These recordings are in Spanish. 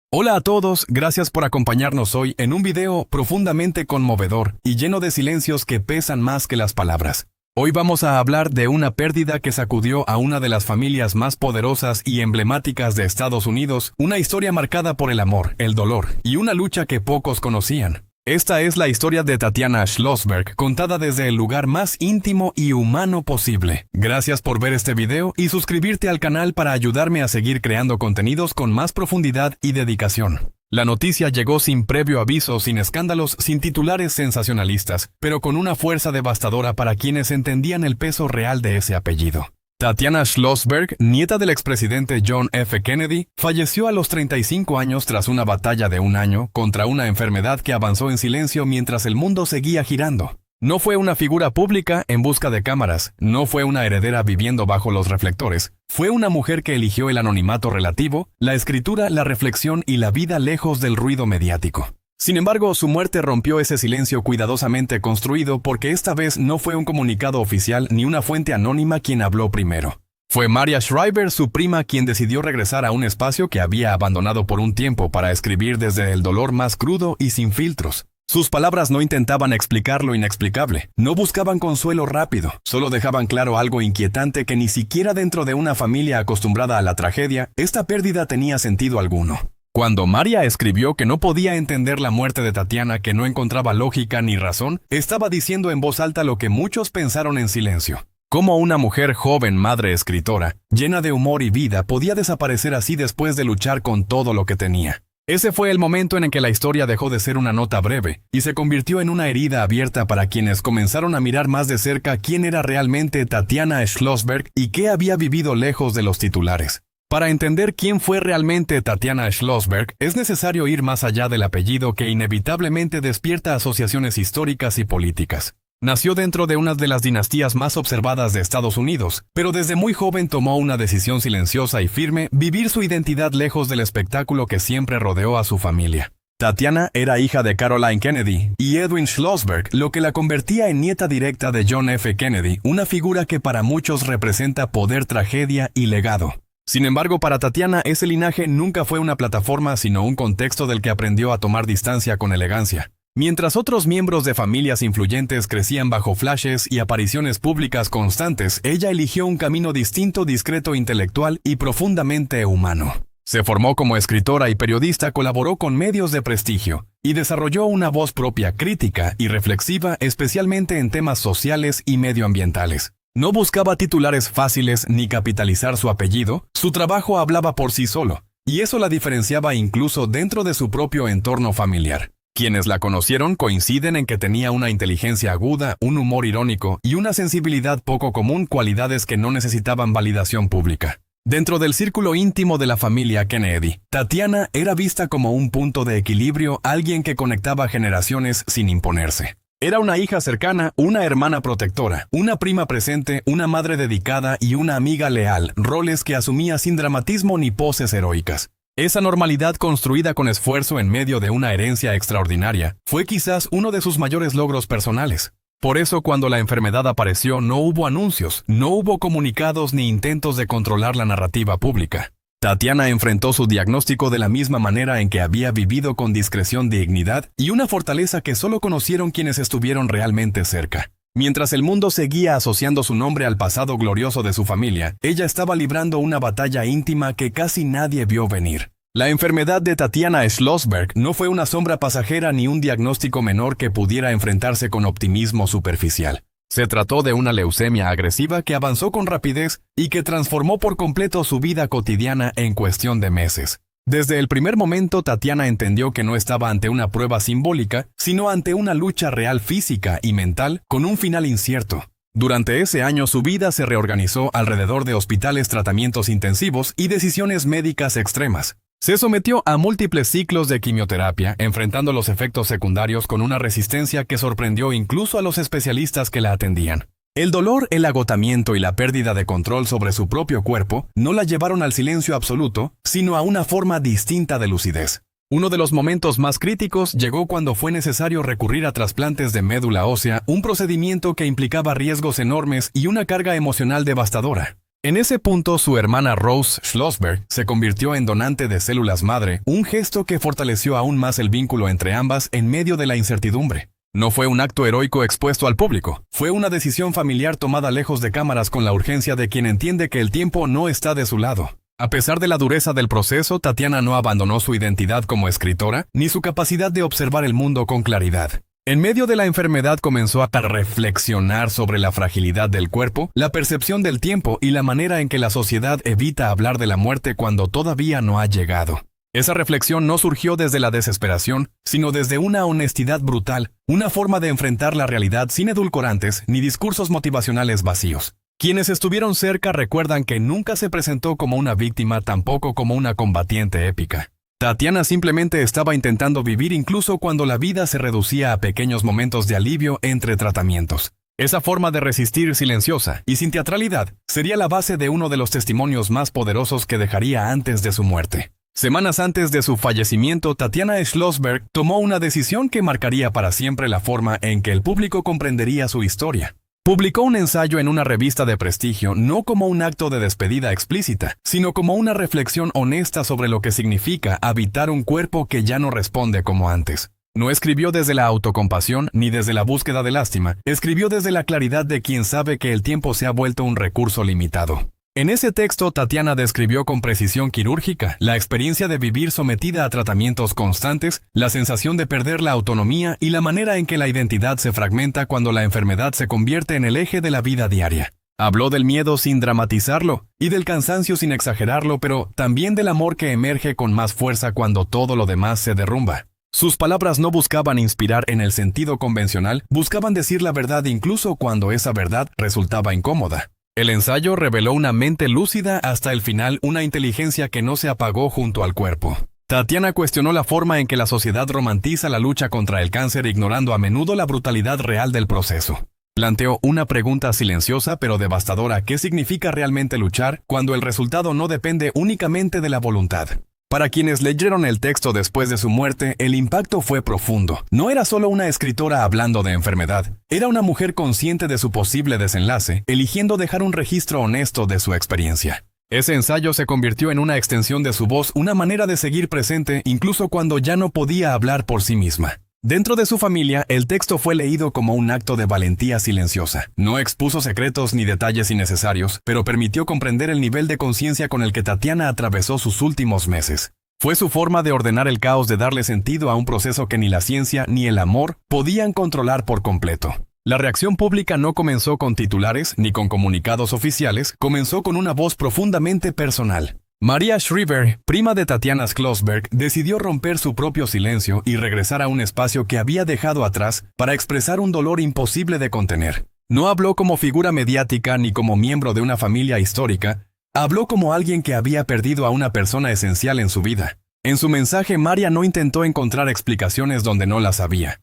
Hola a todos, gracias por acompañarnos hoy en un video profundamente conmovedor y lleno de silencios que pesan más que las palabras. Hoy vamos a hablar de una pérdida que sacudió a una de las familias más poderosas y emblemáticas de Estados Unidos, una historia marcada por el amor, el dolor y una lucha que pocos conocían. Esta es la historia de Tatiana Schlossberg, contada desde el lugar más íntimo y humano posible. Gracias por ver este video y suscribirte al canal para ayudarme a seguir creando contenidos con más profundidad y dedicación. La noticia llegó sin previo aviso, sin escándalos, sin titulares sensacionalistas, pero con una fuerza devastadora para quienes entendían el peso real de ese apellido. Tatiana Schlossberg, nieta del expresidente John F. Kennedy, falleció a los 35 años tras una batalla de un año contra una enfermedad que avanzó en silencio mientras el mundo seguía girando. No fue una figura pública en busca de cámaras, no fue una heredera viviendo bajo los reflectores, fue una mujer que eligió el anonimato relativo, la escritura, la reflexión y la vida lejos del ruido mediático. Sin embargo, su muerte rompió ese silencio cuidadosamente construido porque esta vez no fue un comunicado oficial ni una fuente anónima quien habló primero. Fue Maria Shriver, su prima, quien decidió regresar a un espacio que había abandonado por un tiempo para escribir desde el dolor más crudo y sin filtros. Sus palabras no intentaban explicar lo inexplicable, no buscaban consuelo rápido, solo dejaban claro algo inquietante que ni siquiera dentro de una familia acostumbrada a la tragedia, esta pérdida tenía sentido alguno. Cuando Maria escribió que no podía entender la muerte de Tatiana, que no encontraba lógica ni razón, estaba diciendo en voz alta lo que muchos pensaron en silencio. Cómo una mujer joven, madre escritora, llena de humor y vida, podía desaparecer así después de luchar con todo lo que tenía. Ese fue el momento en el que la historia dejó de ser una nota breve y se convirtió en una herida abierta para quienes comenzaron a mirar más de cerca quién era realmente Tatiana Schlossberg y qué había vivido lejos de los titulares. Para entender quién fue realmente Tatiana Schlossberg, es necesario ir más allá del apellido que inevitablemente despierta asociaciones históricas y políticas. Nació dentro de una de las dinastías más observadas de Estados Unidos, pero desde muy joven tomó una decisión silenciosa y firme: vivir su identidad lejos del espectáculo que siempre rodeó a su familia. Tatiana era hija de Caroline Kennedy y Edwin Schlossberg, lo que la convertía en nieta directa de John F. Kennedy, una figura que para muchos representa poder, tragedia y legado. Sin embargo, para Tatiana, ese linaje nunca fue una plataforma, sino un contexto del que aprendió a tomar distancia con elegancia. Mientras otros miembros de familias influyentes crecían bajo flashes y apariciones públicas constantes, ella eligió un camino distinto, discreto, intelectual y profundamente humano. Se formó como escritora y periodista, colaboró con medios de prestigio y desarrolló una voz propia, crítica y reflexiva, especialmente en temas sociales y medioambientales. No buscaba titulares fáciles ni capitalizar su apellido, su trabajo hablaba por sí solo, y eso la diferenciaba incluso dentro de su propio entorno familiar. Quienes la conocieron coinciden en que tenía una inteligencia aguda, un humor irónico y una sensibilidad poco común, cualidades que no necesitaban validación pública. Dentro del círculo íntimo de la familia Kennedy, Tatiana era vista como un punto de equilibrio, alguien que conectaba generaciones sin imponerse. Era una hija cercana, una hermana protectora, una prima presente, una madre dedicada y una amiga leal, roles que asumía sin dramatismo ni poses heroicas. Esa normalidad construida con esfuerzo en medio de una herencia extraordinaria fue quizás uno de sus mayores logros personales. Por eso, cuando la enfermedad apareció, no hubo anuncios, no hubo comunicados ni intentos de controlar la narrativa pública. Tatiana enfrentó su diagnóstico de la misma manera en que había vivido, con discreción, dignidad y una fortaleza que solo conocieron quienes estuvieron realmente cerca. Mientras el mundo seguía asociando su nombre al pasado glorioso de su familia, ella estaba librando una batalla íntima que casi nadie vio venir. La enfermedad de Tatiana Schlossberg no fue una sombra pasajera ni un diagnóstico menor que pudiera enfrentarse con optimismo superficial. Se trató de una leucemia agresiva que avanzó con rapidez y que transformó por completo su vida cotidiana en cuestión de meses. Desde el primer momento, Tatiana entendió que no estaba ante una prueba simbólica, sino ante una lucha real física y mental con un final incierto. Durante ese año, su vida se reorganizó alrededor de hospitales, tratamientos intensivos y decisiones médicas extremas. Se sometió a múltiples ciclos de quimioterapia, enfrentando los efectos secundarios con una resistencia que sorprendió incluso a los especialistas que la atendían. El dolor, el agotamiento y la pérdida de control sobre su propio cuerpo no la llevaron al silencio absoluto, sino a una forma distinta de lucidez. Uno de los momentos más críticos llegó cuando fue necesario recurrir a trasplantes de médula ósea, un procedimiento que implicaba riesgos enormes y una carga emocional devastadora. En ese punto, su hermana Rose Schlossberg se convirtió en donante de células madre, un gesto que fortaleció aún más el vínculo entre ambas en medio de la incertidumbre. No fue un acto heroico expuesto al público, fue una decisión familiar tomada lejos de cámaras con la urgencia de quien entiende que el tiempo no está de su lado. A pesar de la dureza del proceso, Tatiana no abandonó su identidad como escritora, ni su capacidad de observar el mundo con claridad. En medio de la enfermedad comenzó a reflexionar sobre la fragilidad del cuerpo, la percepción del tiempo y la manera en que la sociedad evita hablar de la muerte cuando todavía no ha llegado. Esa reflexión no surgió desde la desesperación, sino desde una honestidad brutal, una forma de enfrentar la realidad sin edulcorantes ni discursos motivacionales vacíos. Quienes estuvieron cerca recuerdan que nunca se presentó como una víctima, tampoco como una combatiente épica. Tatiana simplemente estaba intentando vivir incluso cuando la vida se reducía a pequeños momentos de alivio entre tratamientos. Esa forma de resistir silenciosa y sin teatralidad sería la base de uno de los testimonios más poderosos que dejaría antes de su muerte. Semanas antes de su fallecimiento, Tatiana Schlossberg tomó una decisión que marcaría para siempre la forma en que el público comprendería su historia. Publicó un ensayo en una revista de prestigio no como un acto de despedida explícita, sino como una reflexión honesta sobre lo que significa habitar un cuerpo que ya no responde como antes. No escribió desde la autocompasión ni desde la búsqueda de lástima, escribió desde la claridad de quien sabe que el tiempo se ha vuelto un recurso limitado. En ese texto, Tatiana describió con precisión quirúrgica la experiencia de vivir sometida a tratamientos constantes, la sensación de perder la autonomía y la manera en que la identidad se fragmenta cuando la enfermedad se convierte en el eje de la vida diaria. Habló del miedo sin dramatizarlo y del cansancio sin exagerarlo, pero también del amor que emerge con más fuerza cuando todo lo demás se derrumba. Sus palabras no buscaban inspirar en el sentido convencional, buscaban decir la verdad incluso cuando esa verdad resultaba incómoda. El ensayo reveló una mente lúcida hasta el final, una inteligencia que no se apagó junto al cuerpo. Tatiana cuestionó la forma en que la sociedad romantiza la lucha contra el cáncer, ignorando a menudo la brutalidad real del proceso. Planteó una pregunta silenciosa pero devastadora: ¿qué significa realmente luchar cuando el resultado no depende únicamente de la voluntad? Para quienes leyeron el texto después de su muerte, el impacto fue profundo. No era solo una escritora hablando de enfermedad, era una mujer consciente de su posible desenlace, eligiendo dejar un registro honesto de su experiencia. Ese ensayo se convirtió en una extensión de su voz, una manera de seguir presente incluso cuando ya no podía hablar por sí misma. Dentro de su familia, el texto fue leído como un acto de valentía silenciosa. No expuso secretos ni detalles innecesarios, pero permitió comprender el nivel de conciencia con el que Tatiana atravesó sus últimos meses. Fue su forma de ordenar el caos, de darle sentido a un proceso que ni la ciencia ni el amor podían controlar por completo. La reacción pública no comenzó con titulares ni con comunicados oficiales, comenzó con una voz profundamente personal. Maria Shriver, prima de Tatiana Schlossberg, decidió romper su propio silencio y regresar a un espacio que había dejado atrás para expresar un dolor imposible de contener. No habló como figura mediática ni como miembro de una familia histórica, habló como alguien que había perdido a una persona esencial en su vida. En su mensaje, Maria no intentó encontrar explicaciones donde no las había.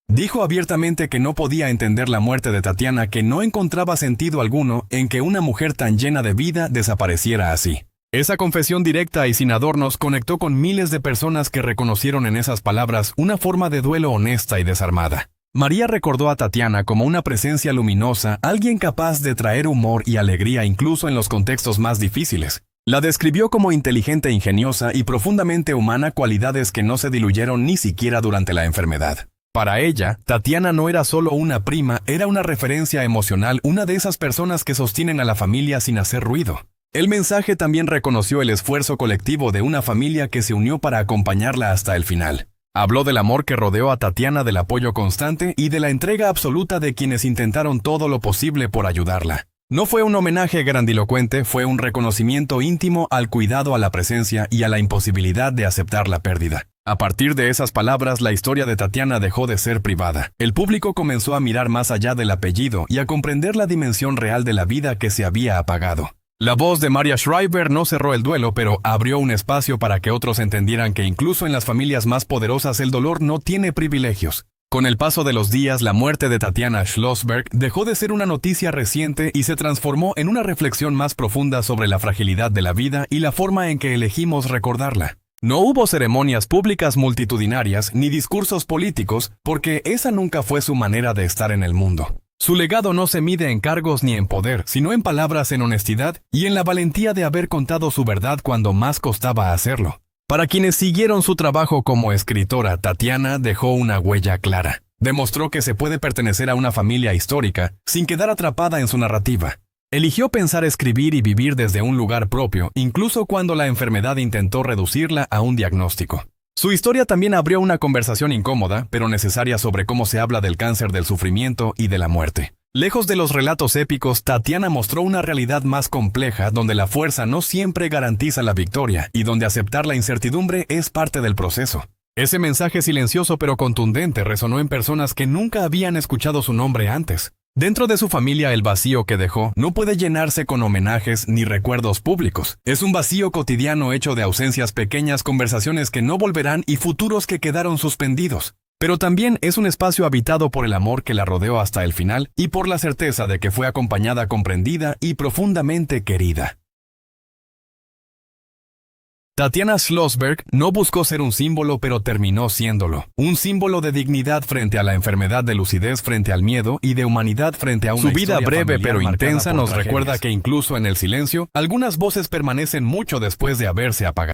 Dijo abiertamente que no podía entender la muerte de Tatiana, que no encontraba sentido alguno en que una mujer tan llena de vida desapareciera así. Esa confesión directa y sin adornos conectó con miles de personas que reconocieron en esas palabras una forma de duelo honesta y desarmada. María recordó a Tatiana como una presencia luminosa, alguien capaz de traer humor y alegría incluso en los contextos más difíciles. La describió como inteligente, ingeniosa y profundamente humana, cualidades que no se diluyeron ni siquiera durante la enfermedad. Para ella, Tatiana no era solo una prima, era una referencia emocional, una de esas personas que sostienen a la familia sin hacer ruido. El mensaje también reconoció el esfuerzo colectivo de una familia que se unió para acompañarla hasta el final. Habló del amor que rodeó a Tatiana, del apoyo constante y de la entrega absoluta de quienes intentaron todo lo posible por ayudarla. No fue un homenaje grandilocuente, fue un reconocimiento íntimo al cuidado, a la presencia y a la imposibilidad de aceptar la pérdida. A partir de esas palabras, la historia de Tatiana dejó de ser privada. El público comenzó a mirar más allá del apellido y a comprender la dimensión real de la vida que se había apagado. La voz de Maria Shriver no cerró el duelo, pero abrió un espacio para que otros entendieran que incluso en las familias más poderosas el dolor no tiene privilegios. Con el paso de los días, la muerte de Tatiana Schlossberg dejó de ser una noticia reciente y se transformó en una reflexión más profunda sobre la fragilidad de la vida y la forma en que elegimos recordarla. No hubo ceremonias públicas multitudinarias ni discursos políticos, porque esa nunca fue su manera de estar en el mundo. Su legado no se mide en cargos ni en poder, sino en palabras, en honestidad y en la valentía de haber contado su verdad cuando más costaba hacerlo. Para quienes siguieron su trabajo como escritora, Tatiana dejó una huella clara. Demostró que se puede pertenecer a una familia histórica sin quedar atrapada en su narrativa. Eligió pensar, escribir y vivir desde un lugar propio, incluso cuando la enfermedad intentó reducirla a un diagnóstico. Su historia también abrió una conversación incómoda, pero necesaria, sobre cómo se habla del cáncer, del sufrimiento y de la muerte. Lejos de los relatos épicos, Tatiana mostró una realidad más compleja, donde la fuerza no siempre garantiza la victoria y donde aceptar la incertidumbre es parte del proceso. Ese mensaje silencioso pero contundente resonó en personas que nunca habían escuchado su nombre antes. Dentro de su familia, el vacío que dejó no puede llenarse con homenajes ni recuerdos públicos. Es un vacío cotidiano hecho de ausencias pequeñas, conversaciones que no volverán y futuros que quedaron suspendidos. Pero también es un espacio habitado por el amor que la rodeó hasta el final y por la certeza de que fue acompañada, comprendida y profundamente querida. Tatiana Schlossberg no buscó ser un símbolo, pero terminó siéndolo. Un símbolo de dignidad frente a la enfermedad, de lucidez frente al miedo y de humanidad frente a una historia familiar. Su vida breve pero intensa nos recuerda que incluso en el silencio, algunas voces permanecen mucho después de haberse apagado.